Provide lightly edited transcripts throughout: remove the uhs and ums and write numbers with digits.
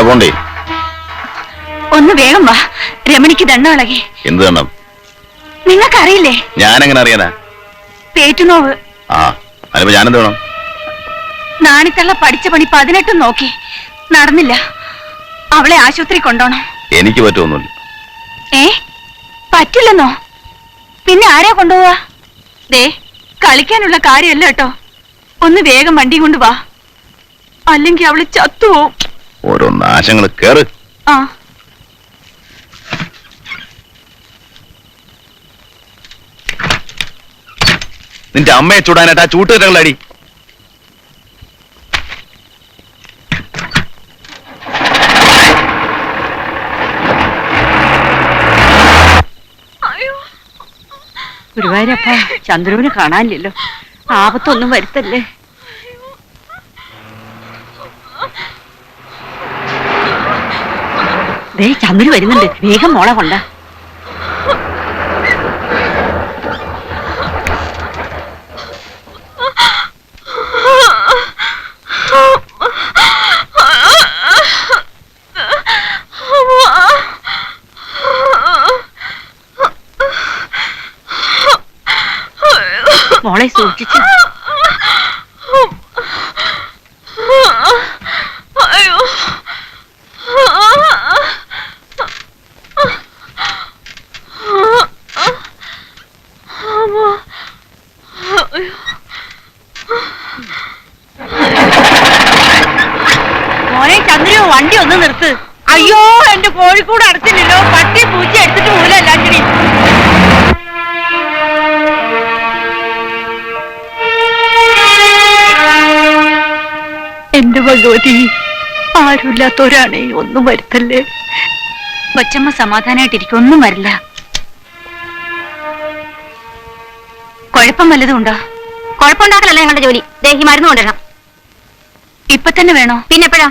പോണ്ടേ? ഒന്ന് വേഗം വാ, രമണിക്ക് ദണ്ണം ഇളകി. എന്ത് ദണ്ണം? നിങ്ങൾക്കറിയില്ലേ? ഞാനെങ്ങനെ അറിയാനാ? പേറ്റുനോവ്. ആ, അതിപ്പോ ഞാനെന്ത് വേണം? നാണിത്തള്ള പഠിച്ച പണി 18 നോക്കി, നടന്നില്ല. അവളെ ആശുപത്രി കൊണ്ടോണം. എനിക്ക് പറ്റുമൊന്നുമില്ല. പറ്റില്ലെന്നോ? പിന്നെ ആരാ കൊണ്ടുപോവാ? ദേ, കളിക്കാനുള്ള കാര്യമല്ല കേട്ടോ. ഒന്ന് വേഗം വണ്ടി കൊണ്ട് വാ, അല്ലെങ്കിൽ അവള് ചത്തുപോവും. ഓരോ നാശങ്ങൾ. കേറ്. ആ, നിന്റെ അമ്മയെ ചൂടാനായിട്ട് ആ ചൂട്ടുകെട്ടങ്ങളടി. ഗുരുവായൂരപ്പ, ചന്ദ്രുവിനെ കാണാനില്ലല്ലോ. ആപത്തൊന്നും വരുത്തല്ലേ. ദേ, ചന്ദ്രു വരുന്നുണ്ട്. വേഗം മോളെ കൊണ്ട. മോളെ സൂക്ഷിച്ചു. മോനെ ചന്ദ്രു, വണ്ടി ഒന്ന് നിർത്ത്. അയ്യോ, എന്റെ കോഴിക്കൂട് അടച്ചില്ലല്ലോ. പട്ടി പൂച്ച എടുത്തിട്ട് മൂലല്ലാച്ചിരി. എന്റെ ഭഗവതി, ആരുമില്ലാത്തവരാണേ, ഒന്നും വരുത്തല്ലേ. കൊച്ചമ്മ സമാധാനായിട്ടിരിക്കും, ഒന്നും വരില്ല. കുഴപ്പം വല്ലതും ഉണ്ടോ? കുഴപ്പമുണ്ടാക്കലല്ല ഞങ്ങളുടെ ജോലി. ദേഹി മരുന്ന് കൊണ്ടുവരണം. ഇപ്പൊ തന്നെ വേണോ? പിന്നെപ്പോഴാ?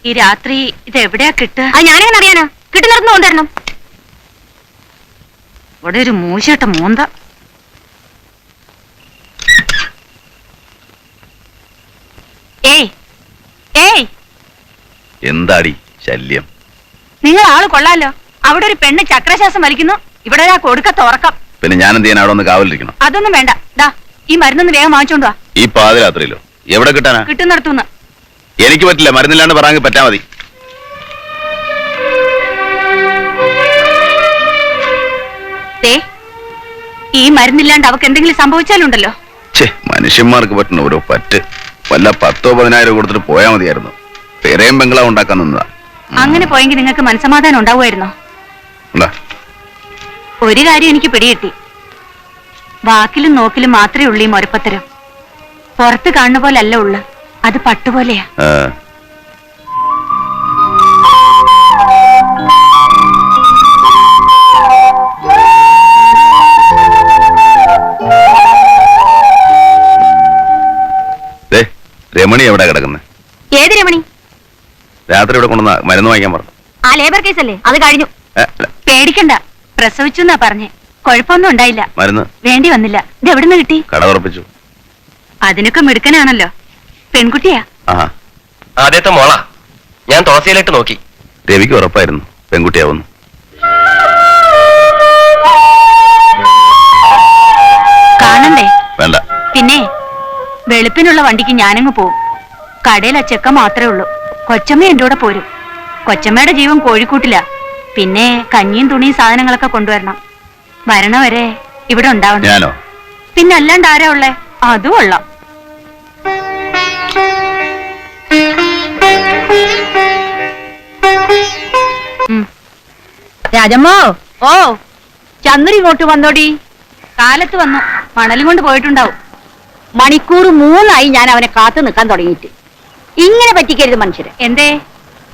ഈ രാത്രി ഇതെവിടെയാ കിട്ടുക? അത് ഞാനെങ്ങനെ അറിയാനാ? കിട്ടുന്നിടത്തുനിന്ന് കൊണ്ടുവരണം. ഇവിടെ ഒരു മൂശട്ട മൂന്ത. എന്താടി ശല്യം? നിങ്ങൾ ആള് കൊള്ളാലോ. അവിടെ ഒരു പെണ്ണ് ചക്രശ്വാസം വലിക്കുന്നു, ഇവിടെ ഒരാ കൊടുക്കത്ത ഉറക്കം. പിന്നെ ഞാൻ എന്ത് ചെയ്യാൻ അവിടെ ഒന്ന് കാവലിരിക്കണം? അതൊന്നും വേണ്ട. ദാ, ഈ മരുന്നൊന്ന് വേഗം വാങ്ങിച്ചോണ്ട് വാ. ഈ പാതിരാത്രിയിലോ? എവിടെ കിട്ടാനാ? കിട്ടുന്നിടത്തുനിന്ന്. എനിക്ക് പറ്റില്ല, മരുന്നില്ലാണ്ട് പറയാൻ പറ്റാ മതി. ഈ മരുന്നില്ലാണ്ട് അവക്ക് എന്തെങ്കിലും സംഭവിച്ചാലുണ്ടല്ലോ. മനുഷ്യന്മാർക്ക് പറ്റുന്ന ഓരോ പറ്റ്. വല്ല 10,000-10,000 കൊടുത്തിട്ട് പോയാ മതിയായിരുന്നു. പെരയും ബംഗ്ലാവ് ഉണ്ടാക്കാൻ നിന്നതാ. അങ്ങനെ പോയെങ്കിൽ നിങ്ങൾക്ക് മനസ്സമാധാനം ഉണ്ടാവുമായിരുന്നോ? ഒരു കാര്യം എനിക്ക് പിടികിട്ടി. വാക്കിലും നോക്കിലും മാത്രമേ ഉള്ളൂ ഈ മൊരപ്പത്തരം. പുറത്ത് കാണുന്ന പോലെ അല്ല ഉള്ളു, അത് പട്ടുപോലെയാ. രമണി എവിടെ കിടക്കുന്നത്? ഏത് രമണി? രാത്രി ഇവിടെ കൊണ്ടുവന്ന മരുന്ന് വാങ്ങിക്കാൻ പറഞ്ഞു. ആ ലേബർ കേസല്ലേ, അത് കഴിഞ്ഞു. പേടിക്കണ്ട, പ്രസവിച്ചു എന്നാ പറഞ്ഞേ. കുഴപ്പമൊന്നും ഉണ്ടായില്ല. മരുന്ന് വേണ്ടി വന്നില്ല. ഇത് എവിടുന്ന് കിട്ടി? കട ഉറപ്പിച്ചു. അതിനൊക്കെ മിടുക്കനാണല്ലോ. പെൺകുട്ടിയാ? ആദ്യത്തെ മോളാ. ഞാൻ തുളസിയിലിട്ട് നോക്കി. രവിക്ക് ഉറപ്പായിരുന്നു പെൺകുട്ടിയാവുന്നു. കാണണ്ടേ? വേണ്ട. പിന്നെ വെളുപ്പിനുള്ള വണ്ടിക്ക് ഞാനങ്ങ് പോവും. കടയിൽ ആ ചെക്ക മാത്രമേ ഉള്ളൂ. കൊച്ചമ്മ എന്റെ കൂടെ പോരും. കൊച്ചമ്മയുടെ ജീവൻ കോഴിക്കൂട്ടില്ല. പിന്നെ കഞ്ഞിയും തുണിയും സാധനങ്ങളൊക്കെ കൊണ്ടുവരണം. വരണവരെ ഇവിടെ ഉണ്ടാവണം. ഞാനോ? പിന്നെ അല്ലാണ്ട് ആരാ ഉള്ളേ? അതും കൊള്ളാം. രാജമ്മോ, ഓ ചന്ദ്ര ഇങ്ങോട്ട് വന്നോടി. കാലത്ത് വന്നു, മണലും കൊണ്ട് പോയിട്ടുണ്ടാവും. മണിക്കൂർ 3 ഞാൻ അവനെ കാത്തു നിൽക്കാൻ തുടങ്ങിയിട്ട്. ഇങ്ങനെ പറ്റിക്കരുത് മനുഷ്യരെ. എന്തേ?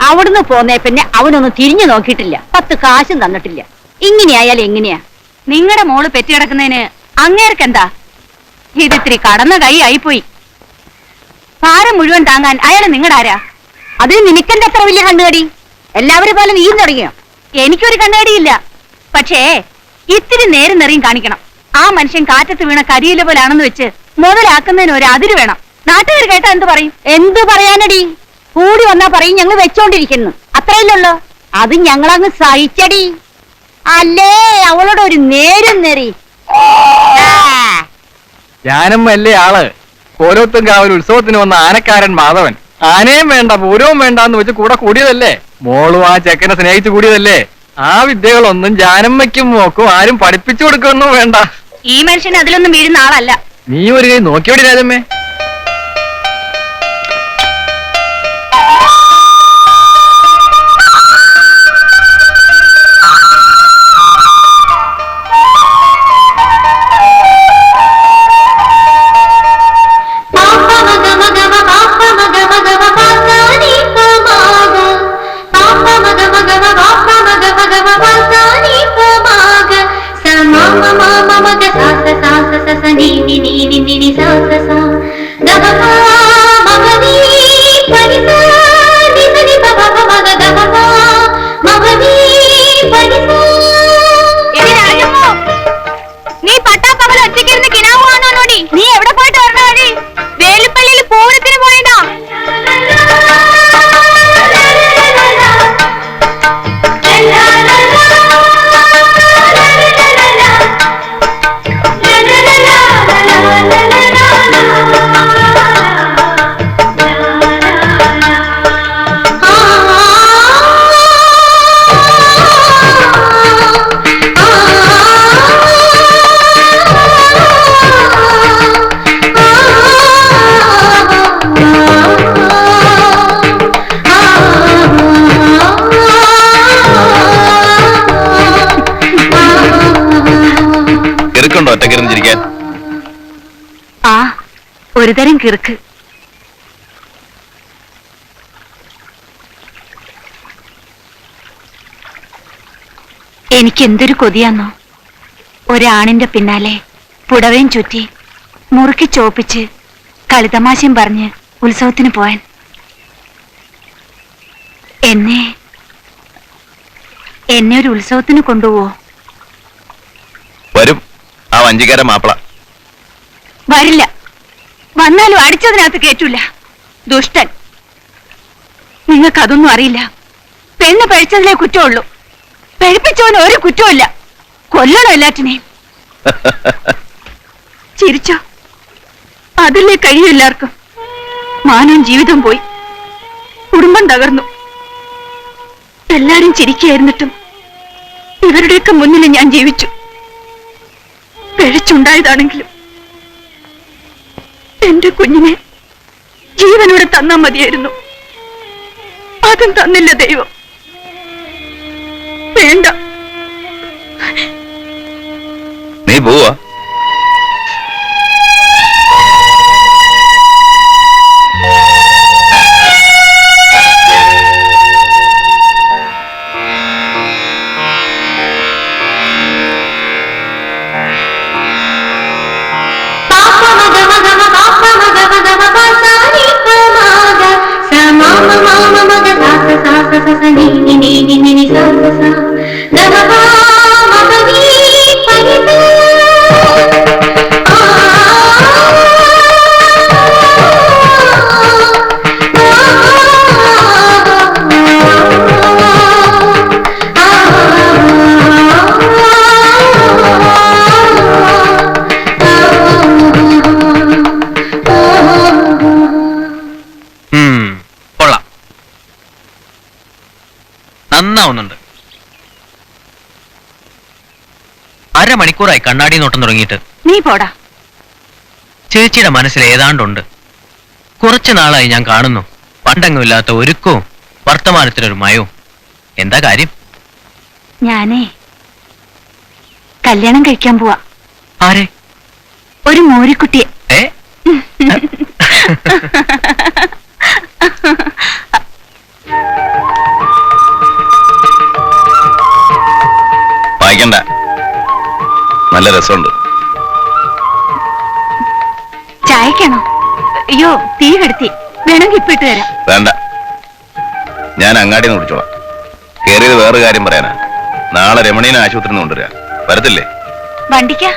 അവിടുന്ന് പോന്നേ പിന്നെ അവനൊന്നും തിരിഞ്ഞു നോക്കിയിട്ടില്ല, 10 കാശും തന്നിട്ടില്ല. ഇങ്ങനെയായാലും എങ്ങനെയാ? നിങ്ങളുടെ മോള് പെറ്റി കിടക്കുന്നതിന് അങ്ങേർക്കെന്താ? ഇതിത്തിരി കടന്ന കൈ ആയിപ്പോയി. ഭാരം മുഴുവൻ താങ്ങാൻ അയാള് നിങ്ങളുടെ ആരാ? അതിന് നിനക്കെന്താ അത്ര വലിയ കണ്ണുകടി? എല്ലാവരും പോലെ നീയും തുടങ്ങിയോ? എനിക്കൊരു കണ്ണുകടിയില്ല. പക്ഷേ ഇത്തിരി നേരം നെറിയും കാണിക്കണം. ആ മനുഷ്യൻ കാറ്റത്ത് വീണ കരിയില പോലാണെന്ന് വെച്ച് മുതലാക്കുന്നതിന് ഒരു അതിര് വേണം. നാട്ടുകാർ കേട്ടാ എന്ത് പറയും? എന്ത് പറയാനടി? കൂടി വന്നാ പറയും ഞങ്ങൾ വെച്ചോണ്ടിരിക്കുന്നു. അത്രയില്ലല്ലോ, അത് ഞങ്ങളങ്ങ് സഹിച്ചടി. അല്ലേ അവളോട് ഒരു നേരും നെറി. ഞാനും വലിയ ആള്. കോലോത്തും കാവൽ ഉത്സവത്തിന് വന്ന ആനക്കാരൻ മാധവൻ ആനയും വേണ്ട പൂരവും വേണ്ട എന്ന് വെച്ച് കൂടെ കൂടിയതല്ലേ. മോളും ആ ചെക്കനെ സ്നേഹിച്ചു കൂടിയതല്ലേ. ആ വിദ്യകളൊന്നും ജാനമ്മയ്ക്കും മോക്കും ആരും പഠിപ്പിച്ചു കൊടുക്കൊന്നും വേണ്ട. ഈ മനുഷ്യൻ അതിലൊന്നും വീഴുന്ന ആളല്ല. നീ ഒരു കൈ നോക്കിയോടി രാജമ്മേ. നീ പട്ടാപ്പകൽ ഒറ്റയ്ക്കിരുന്ന് കിനാവാണോ നോടി? നീ എവിടെ പോയിട്ട് വരണ വഴി? വേലുപ്പള്ളിയിൽ പൂരത്തിന് പോയിടാ. കിറുക്കുണ്ടോ ഒറ്റക്കിരുന്ന് ചിരിക്കാൻ? ആ, ഒരുതരം കിറുക്ക്. എനിക്ക് എന്തൊരു കൊതിയാന്നോ, ഒരാണിന്റെ പിന്നാലെ പുടവയും ചുറ്റി മുറുക്കി ചോപ്പിച്ച് കളിതമാശയും പറഞ്ഞ് ഉത്സവത്തിന് പോവാൻ. എന്നെ ഒരു ഉത്സവത്തിന് കൊണ്ടുപോവോ? വരും ആ വഞ്ചിക്കാരൻ മാപ്പിള. വരില്ല. വന്നാലും അടിച്ചതിനകത്ത് കേറ്റൂല. ദുഷ്ടൻ. നിങ്ങൾക്കതൊന്നും അറിയില്ല. പെണ്ണ് പഴിച്ചതിലേ കുറ്റമുള്ളൂ. പഴിപ്പിച്ചവന് ഒരു കുറ്റമില്ല. കൊല്ലണം എല്ലാറ്റിനെയും. ചിരിച്ചോ? അതിലേ കഴിയും എല്ലാവർക്കും. മാനവും ജീവിതം പോയി, കുടുംബം തകർന്നു. എല്ലാരും ചിരിക്കായിരുന്നിട്ടും ഇവരുടെയൊക്കെ മുന്നിൽ ഞാൻ ജീവിച്ചു. പിഴച്ചുണ്ടായതാണെങ്കിലും എന്റെ കുഞ്ഞിനെ ജീവനോടെ തന്നാ മതിയായിരുന്നു. അതും തന്നില്ല ദൈവം. വേണ്ട. നീ പോവാ? നന്നാവുന്നുണ്ട്. അരമണിക്കൂറായി കണ്ണാടി നോട്ടം തുടങ്ങിയിട്ട്. നീ പോടാ. ചേച്ചിയുടെ മനസ്സിൽ ഏതാണ്ടുണ്ട്. കുറച്ചു നാളായി ഞാൻ കാണുന്നു. പണ്ടെങ്ങുമില്ലാത്ത ഒരുക്കവും വർത്തമാനത്തിനൊരു മയവും. എന്താ കാര്യം? ഞാനേ കല്യാണം കഴിക്കാൻ പോവാ. ആരെ? ഒരു മോരിക്കുട്ടിയെ. വായിക്കണ്ട, നല്ല രസമുണ്ട്. ചായക്കാണോ? അയ്യോ, തീ കെടുത്തി. വേണമെങ്കിൽ ഇപ്പിട്ട് തരാം. വേണ്ട, ഞാൻ അങ്ങാടി കുടിച്ചോളാം. കേറിയത് വേറെ കാര്യം പറയാനാ. നാളെ രമണീനെ ആശുപത്രിയിൽ കൊണ്ടുവരാ. വരത്തില്ലേ? വണ്ടിക്കാ?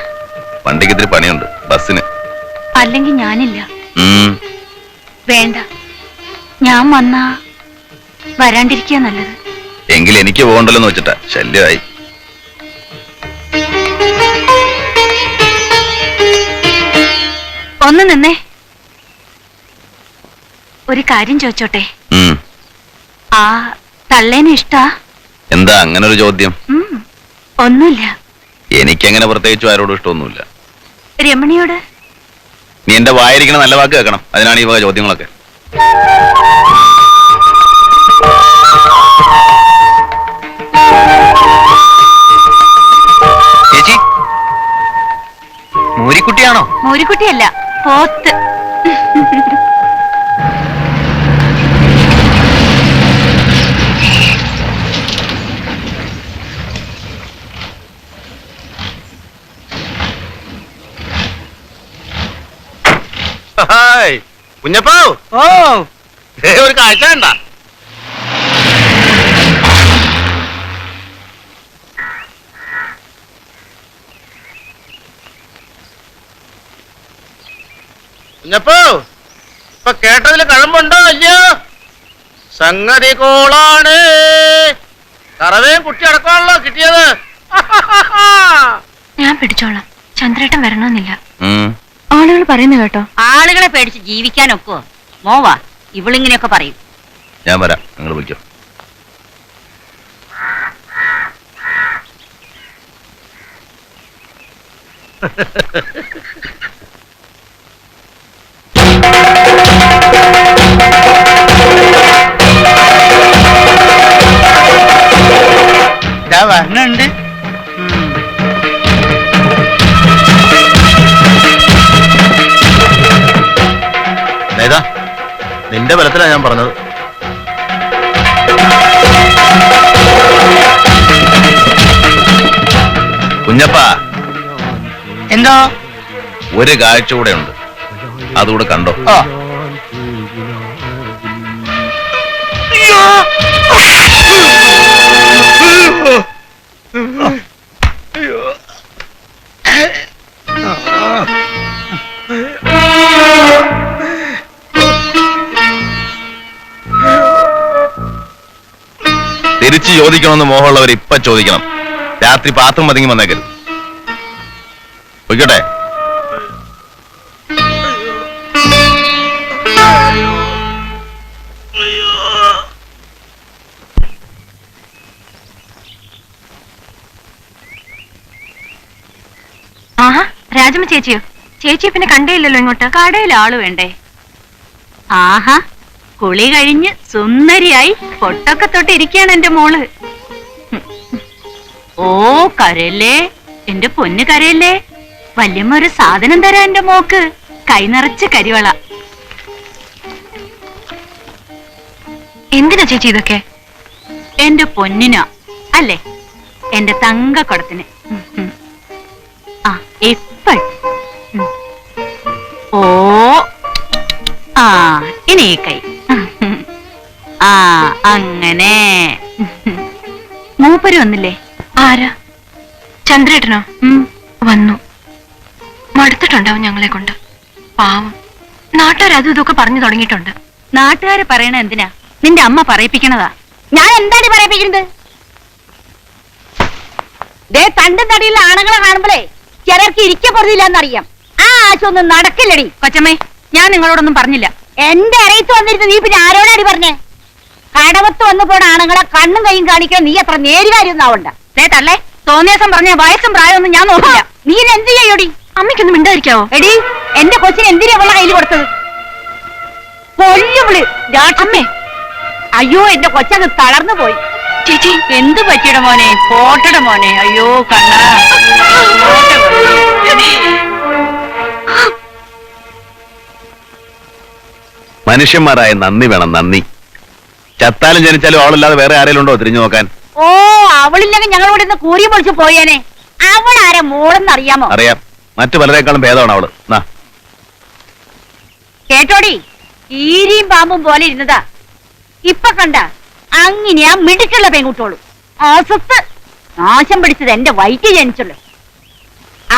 വണ്ടിക്ക് ഇത്തിരി പണിയുണ്ട്, ബസ്സിന്. അല്ലെങ്കിൽ ഞാനില്ല. വേണ്ട, ഞാൻ വന്നാ വരാണ്ടിരിക്കുക നല്ലത്. എങ്കിൽ എനിക്ക് പോകണ്ടല്ലോ എന്ന് വെച്ചിട്ടാ. ശല്യമായി. ഒന്ന് നിന്നേ, ഒരു കാര്യം ചോദിച്ചോട്ടെ. ആ തള്ളേനെ ഇഷ്ടാ? എന്താ അങ്ങനെ ഒരു ചോദ്യം? ഒന്നുമില്ല. എനിക്കങ്ങനെ പ്രത്യേകിച്ച് ആരോടും ഇഷ്ടമൊന്നുമില്ല. രമണിയോട്? നീ എന്റെ വായിരിക്കണ നല്ല വാക്ക് കേൾക്കണം. അതിനാണ് ഈ വക ചോദ്യങ്ങളൊക്കെ. ചേച്ചി, മൂരിക്കുട്ടിയാണോ? മോരിക്കുട്ടിയല്ല, പോത്ത്. കുഞ്ഞപ്പോ, ഓ ഒരു കാഴ്ച കണ്ട? കുഞ്ഞപ്പോ, ഇപ്പൊ കേട്ടതില് കഴമ്പുണ്ടോ ഇല്ലയോ? സംഗതി കോളാണ്. കറവേയും കുട്ടി അടക്കമാണല്ലോ കിട്ടിയത്. ഞാൻ പിടിച്ചോളാം. ചന്ദ്രേട്ടൻ വരണമെന്നില്ല. ആളുകൾ പറയുന്നു കേട്ടോ. ആളുകളെ പേടിച്ച് ജീവിക്കാനൊക്കോ? മോവാ, ഇവളിങ്ങനെയൊക്കെ പറയും. ഞാൻ വരാം, നിങ്ങൾ വിളിക്കോ. വരണുണ്ട്. നിന്റെ ബലത്തിലാ ഞാൻ പറഞ്ഞത്. കുഞ്ഞപ്പ, എന്തോ ഒരു കാഴ്ച കൂടെ ഉണ്ട്, അതുകൂടെ കണ്ടോ. തിരിച്ചു ചോദിക്കണമെന്ന് മോഹമുള്ളവർ ഇപ്പൊ ചോദിക്കണം. രാത്രി പാത്രം പതുങ്ങി വന്നേക്കരുത്. പൊയ്ക്കോട്ടെ. ആഹാ, രാജമ്മ ചേച്ചിയോ? ചേച്ചിയെ പിന്നെ കണ്ടേയില്ലല്ലോ ഇങ്ങോട്ട്. കടയിൽ ആള് വേണ്ടേ? ആഹാ, കുളി കഴിഞ്ഞ് സുന്ദരിയായി പൊട്ടൊക്കെ തൊട്ട് ഇരിക്കുകയാണ് എന്റെ മോള്. ഓ കരയല്ലേ എന്റെ പൊന്ന്, കരയല്ലേ. വല്യമ്മ ഒരു സാധനം തരാ എന്റെ മോക്ക്. കൈ നിറച്ച് കരിവള. എന്തിനാ ചേച്ചി ഇതൊക്കെ? എന്റെ പൊന്നിനാ അല്ലേ, എന്റെ തങ്കക്കുടത്തിന്. ആ എപ്പ ഓ ആ ഇനി കൈ. ആ അങ്ങനെ. മൂപ്പര് വന്നില്ലേ? ആരാ? ചന്ദ്രേട്ടനോ? വന്നു. മടുത്തിട്ടുണ്ടാവും ഞങ്ങളെ കൊണ്ട്. പാവം, നാട്ടുകാർ അതും ഇതൊക്കെ പറഞ്ഞു തുടങ്ങിയിട്ടുണ്ട്. നാട്ടുകാര് പറയണ എന്തിനാ? നിന്റെ അമ്മ പറയിപ്പിക്കണതാ. ഞാൻ എന്താണ് പറയിപ്പിക്കുന്നത്? തണ്ടും തടിയുള്ള ആണുങ്ങളെ കാണുമ്പോഴേ ചിലർക്ക് ഇരിക്കപ്പെടുന്നില്ല എന്നറിയാം. ആ ആശൊന്നും നടക്കില്ലടി. കൊച്ചമ്മേ, ഞാൻ നിങ്ങളോടൊന്നും പറഞ്ഞില്ല. എന്റെ അറിയിച്ച് വന്നിരുന്നു നീ പിന്നെ ആരോടാടി പറഞ്ഞേ? കടവത്ത് വന്നപ്പോൾ ആണുങ്ങളെ കണ്ണും കൈയും കാണിക്കാൻ നീ അത്ര നേരുകാര്യൊന്നും ആവണ്ട. തള്ളേ, തോന്നിയാസം പറഞ്ഞ വയസ്സും പ്രായമൊന്നും ഞാൻ നോക്കില്ല. നീ എന്ത് ചെയ്യോടി? അമ്മയ്ക്കൊന്നും മിണ്ടായിരിക്കാവോ? എടി, എന്റെ കൊച്ചിന് എന്തിനാ അവളുടെ കയ്യിൽ കൊടുത്തത്? കൊല്ലുവിള് രാക്ഷമ്മേ. അയ്യോ, എന്റെ കൊച്ചങ്ങ് തളർന്നു പോയി. ചേച്ചി, എന്ത് പറ്റിയുടെ മോനെ? പോട്ടയുടെ മോനെ. അയ്യോ കണ്ണ. മനുഷ്യന്മാരായ നന്ദി വേണം, നന്ദി. ചത്താലും ജനിച്ചാലും അവളല്ലാതെ വേറെ ആരെങ്കിലും ഉണ്ടോ തിരിഞ്ഞു നോക്കാൻ? ഓ, അവളില്ലെങ്കിൽ ഞങ്ങളിവിടെ നിന്ന് കൂരി പൊളിച്ചു പോയേനെ. അവളാരെ മോളെന്നറിയാമോ? അറിയാം. മറ്റു പലരെക്കാളും ഭേദമാണ് അവള്. കേട്ടോടി, ഈരിയും പാമ്പും പോലെ ഇരുന്നതാ. ഇപ്പൊ കണ്ട അങ്ങനെയാ മിടുക്കുള്ള പെൺകുട്ടോളൂ. അസത്ത് നാശം പിടിച്ചത് എന്റെ വയറ്റിൽ ജനിച്ചുള്ളു.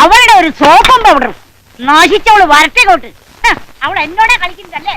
അവളുടെ ഒരു സോപ്പും പൗഡറും നാശിച്ചവള് വരട്ടെ കോട്ട്. അവൾ എന്നോടെ കളിക്കുന്നതല്ലേ?